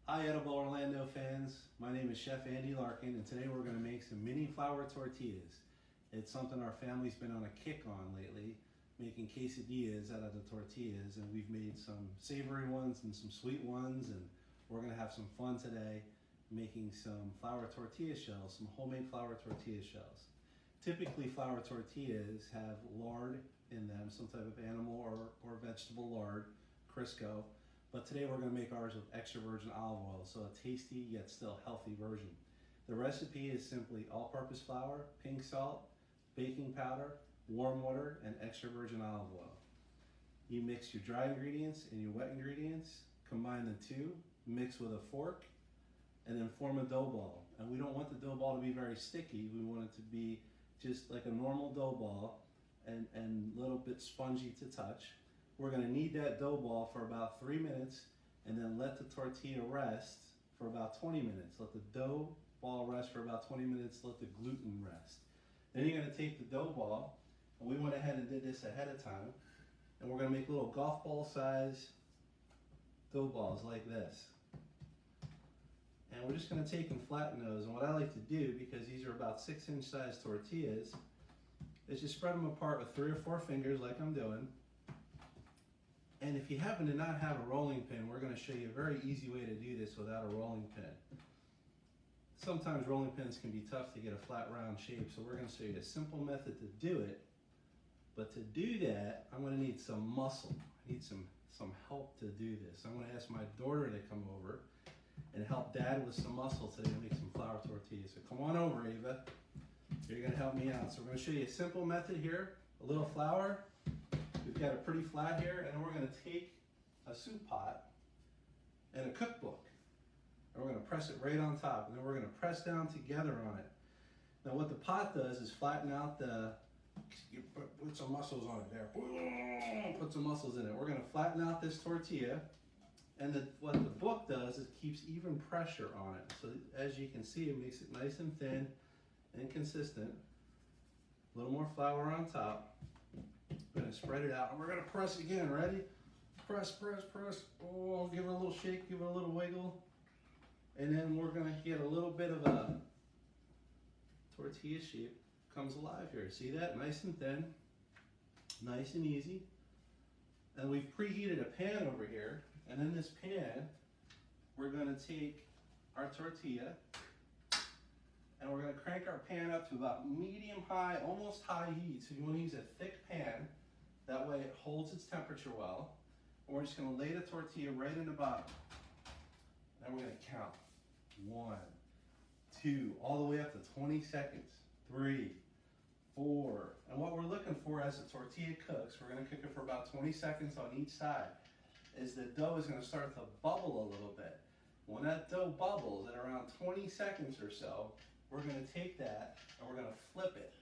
Hi Edible Orlando fans, my name is Chef Andy Larkin and today we're going to make some mini flour tortillas. It's something our family's been on a kick on lately, making quesadillas out of the tortillas, and we've made some savory ones and some sweet ones, and we're going to have some fun today making some flour tortilla shells, some homemade flour tortilla shells. Typically flour tortillas have lard in them, some type of animal or vegetable lard, Crisco. But today we're going to make ours with extra virgin olive oil, so a tasty yet still healthy version. The recipe is simply all-purpose flour, pink salt, baking powder, warm water, and extra virgin olive oil. You mix your dry ingredients and your wet ingredients, combine the two, mix with a fork, and then form a dough ball. And we don't want the dough ball to be very sticky. We want it to be just like a normal dough ball and a little bit spongy to touch. We're going to knead that dough ball for about 3 minutes and then let the tortilla rest for about 20 minutes. Let the dough ball rest for about 20 minutes, let the gluten rest. Then you're going to take the dough ball, and we went ahead and did this ahead of time, and we're going to make little golf ball size dough balls like this. And we're just going to take and flatten those, and what I like to do, because these are about 6-inch size tortillas, is just spread them apart with 3 or 4 fingers like I'm doing. And if you happen to not have a rolling pin, we're going to show you a very easy way to do this without a rolling pin. Sometimes rolling pins can be tough to get a flat round shape, so we're going to show you a simple method to do it. But to do that, I'm going to need some muscle. I need some help to do this. I'm going to ask my daughter to come over and help Dad with some muscle today to make some flour tortillas. So come on over, Ava. You're going to help me out. So we're going to show you a simple method here. A little flour. We've got it pretty flat here, and then we're going to take a soup pot and a cookbook, and we're going to press it right on top, and then we're going to press down together on it. Now what the pot does is flatten out put some muscles on it there, put some muscles in it. We're going to flatten out this tortilla, and what the book does is keeps even pressure on it. So as you can see, it makes it nice and thin and consistent. A little more flour on top. We're going to spread it out, and we're going to press again. Ready? Press, press, press. Oh, give it a little shake, give it a little wiggle. And then we're going to get a little bit of a tortilla shape comes alive here. See that? Nice and thin, nice and easy. And we've preheated a pan over here. And in this pan, we're going to take our tortilla, and we're going to crank our pan up to about medium-high, almost high heat. So you want to use a thick pan. That way it holds its temperature well. And we're just going to lay the tortilla right in the bottom. And we're going to count. 1, 2, all the way up to 20 seconds. 3, 4. And what we're looking for as the tortilla cooks, we're going to cook it for about 20 seconds on each side, is the dough is going to start to bubble a little bit. When that dough bubbles at around 20 seconds or so, we're going to take that and we're going to flip it.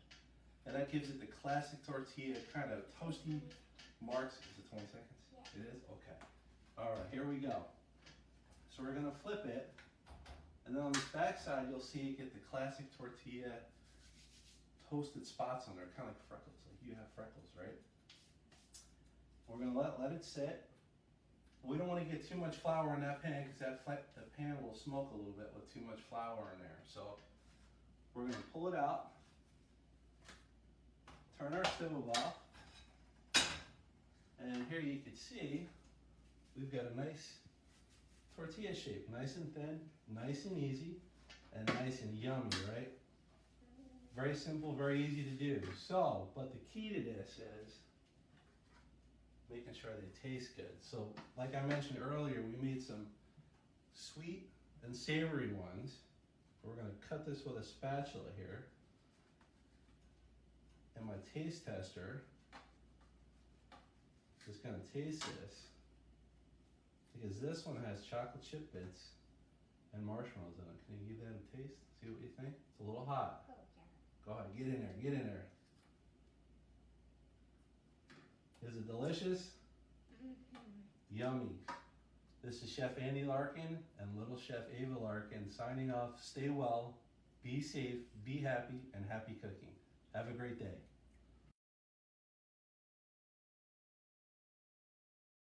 And that gives it the classic tortilla kind of toasty marks. Is it 20 seconds? Yeah. It is? Okay. All right, here we go. So we're going to flip it. And then on this back side, you'll see it get the classic tortilla toasted spots on there, kind of like freckles. Like you have freckles, right? We're going to let it sit. We don't want to get too much flour in that pan because the pan will smoke a little bit with too much flour in there. So we're going to pull it out, turn our stove off, and here you can see we've got a nice tortilla shape, nice and thin, nice and easy, and nice and yummy, right? Very simple, very easy to do. So, but the key to this is making sure they taste good. So, like I mentioned earlier, we made some sweet and savory ones. We're going to cut this with a spatula here. And my taste tester is going to taste this, because this one has chocolate chip bits and marshmallows in it. Can you give that a taste? See what you think? It's a little hot. Oh, yeah. Go ahead, get in there, get in there. Is it delicious? Yummy. This is Chef Andy Larkin and little Chef Ava Larkin signing off. Stay well, be safe, be happy, and happy cooking. Have a great day.